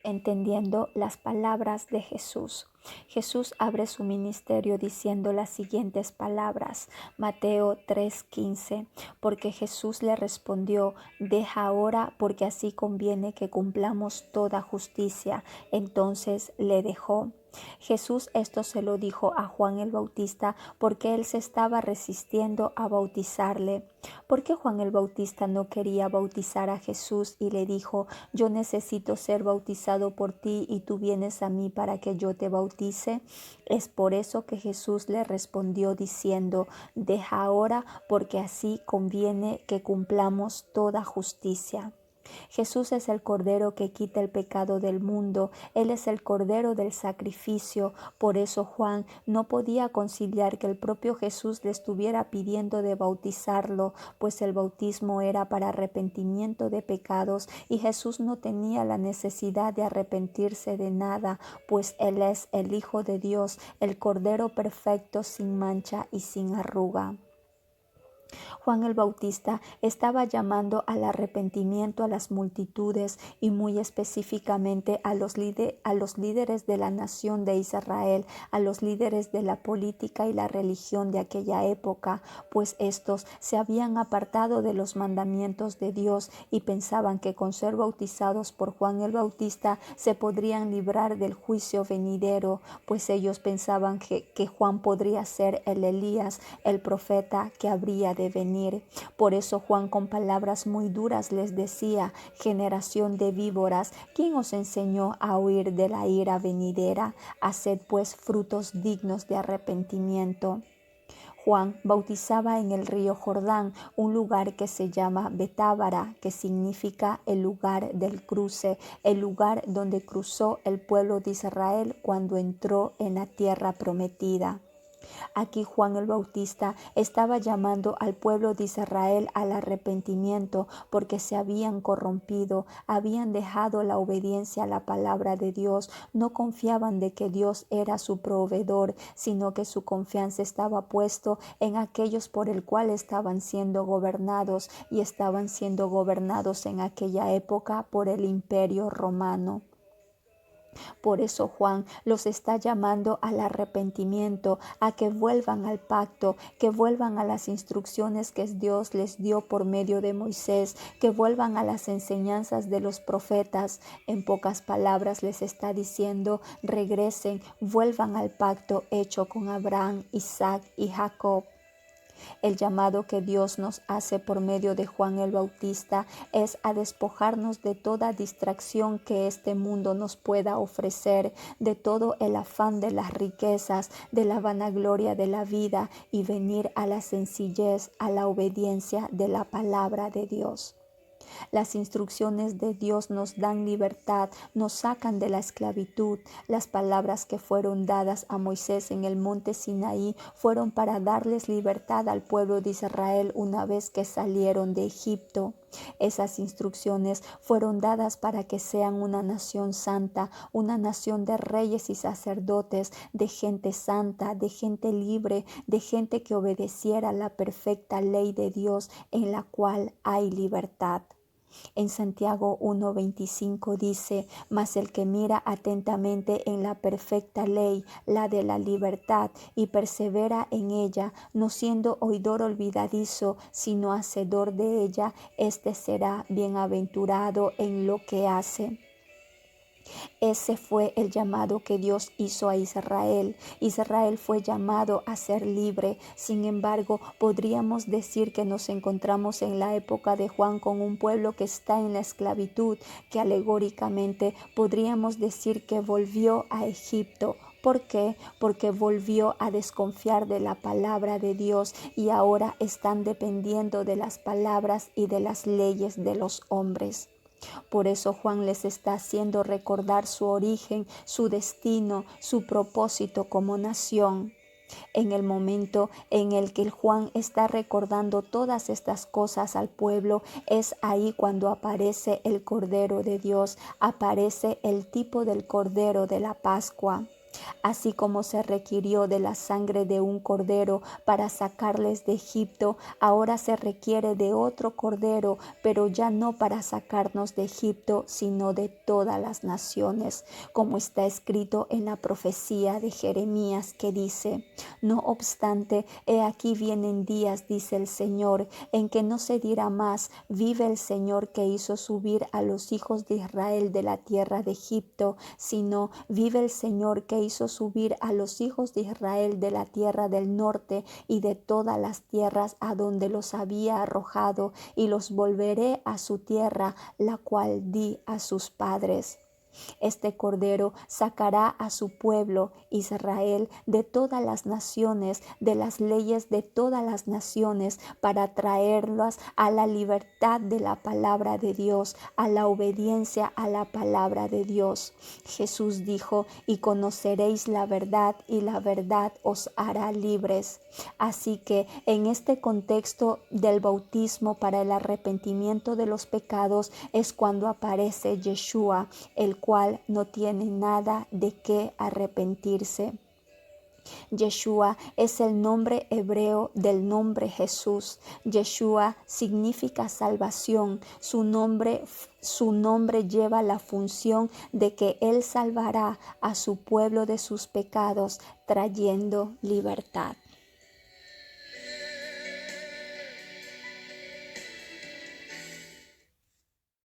entendiendo las palabras de Jesús. Jesús abre su ministerio diciendo las siguientes palabras. Mateo 3:15. Porque Jesús le respondió: deja ahora, porque así conviene que cumplamos toda justicia. Entonces le dejó. Jesús esto se lo dijo a Juan el Bautista porque él se estaba resistiendo a bautizarle. ¿Por qué Juan el Bautista no quería bautizar a Jesús y le dijo: yo necesito ser bautizado por ti y tú vienes a mí para que yo te bautice? Es por eso que Jesús le respondió diciendo: deja ahora, porque así conviene que cumplamos toda justicia. Jesús es el Cordero que quita el pecado del mundo. Él es el Cordero del sacrificio. Por eso Juan no podía conciliar que el propio Jesús le estuviera pidiendo de bautizarlo, pues el bautismo era para arrepentimiento de pecados y Jesús no tenía la necesidad de arrepentirse de nada, pues Él es el Hijo de Dios, el Cordero perfecto, sin mancha y sin arruga. Juan el Bautista estaba llamando al arrepentimiento a las multitudes y muy específicamente a los líderes de la nación de Israel, a los líderes de la política y la religión de aquella época, pues estos se habían apartado de los mandamientos de Dios y pensaban que con ser bautizados por Juan el Bautista se podrían librar del juicio venidero, pues ellos pensaban que Juan podría ser el Elías, el profeta que habría de venir. Por eso Juan con palabras muy duras les decía: generación de víboras, ¿quién os enseñó a huir de la ira venidera? Haced pues frutos dignos de arrepentimiento. Juan bautizaba en el río Jordán, un lugar que se llama Betábara, que significa el lugar del cruce, el lugar donde cruzó el pueblo de Israel cuando entró en la tierra prometida. Aquí Juan el Bautista estaba llamando al pueblo de Israel al arrepentimiento porque se habían corrompido, habían dejado la obediencia a la palabra de Dios, no confiaban de que Dios era su proveedor, sino que su confianza estaba puesto en aquellos por el cual estaban siendo gobernados y estaban siendo gobernados en aquella época por el Imperio Romano. Por eso Juan los está llamando al arrepentimiento, a que vuelvan al pacto, que vuelvan a las instrucciones que Dios les dio por medio de Moisés, que vuelvan a las enseñanzas de los profetas. En pocas palabras les está diciendo: regresen, vuelvan al pacto hecho con Abraham, Isaac y Jacob. El llamado que Dios nos hace por medio de Juan el Bautista es a despojarnos de toda distracción que este mundo nos pueda ofrecer, de todo el afán de las riquezas, de la vanagloria de la vida y venir a la sencillez, a la obediencia de la palabra de Dios. Las instrucciones de Dios nos dan libertad, nos sacan de la esclavitud. Las palabras que fueron dadas a Moisés en el monte Sinaí fueron para darles libertad al pueblo de Israel una vez que salieron de Egipto. Esas instrucciones fueron dadas para que sean una nación santa, una nación de reyes y sacerdotes, de gente santa, de gente libre, de gente que obedeciera la perfecta ley de Dios en la cual hay libertad. En Santiago 1:25 dice: mas el que mira atentamente en la perfecta ley, la de la libertad, y persevera en ella, no siendo oidor olvidadizo, sino hacedor de ella, éste será bienaventurado en lo que hace. Ese fue el llamado que Dios hizo a Israel. Israel fue llamado a ser libre. Sin embargo, podríamos decir que nos encontramos en la época de Juan con un pueblo que está en la esclavitud, que alegóricamente podríamos decir que volvió a Egipto. ¿Por qué? Porque volvió a desconfiar de la palabra de Dios y ahora están dependiendo de las palabras y de las leyes de los hombres. Por eso Juan les está haciendo recordar su origen, su destino, su propósito como nación. En el momento en el que Juan está recordando todas estas cosas al pueblo, es ahí cuando aparece el Cordero de Dios, aparece el tipo del Cordero de la Pascua. Así como se requirió de la sangre de un cordero para sacarles de Egipto, ahora se requiere de otro cordero, pero ya no para sacarnos de Egipto, sino de todas las naciones, como está escrito en la profecía de Jeremías que dice: no obstante, he aquí vienen días, dice el Señor, en que no se dirá más: vive el Señor que hizo subir a los hijos de Israel de la tierra de Egipto, sino: vive el Señor que hizo subir a los hijos de Israel de la tierra del norte y de todas las tierras a donde los había arrojado, y los volveré a su tierra, la cual di a sus padres. Este Cordero sacará a su pueblo Israel de todas las naciones, de las leyes de todas las naciones, para traerlas a la libertad de la palabra de Dios, a la obediencia a la palabra de Dios. Jesús dijo: y conoceréis la verdad, y la verdad os hará libres. Así que en este contexto del bautismo para el arrepentimiento de los pecados es cuando aparece Yeshua, el cual no tiene nada de qué arrepentirse. Yeshua es el nombre hebreo del nombre Jesús. Yeshua significa salvación. Su nombre lleva la función de que Él salvará a su pueblo de sus pecados, trayendo libertad.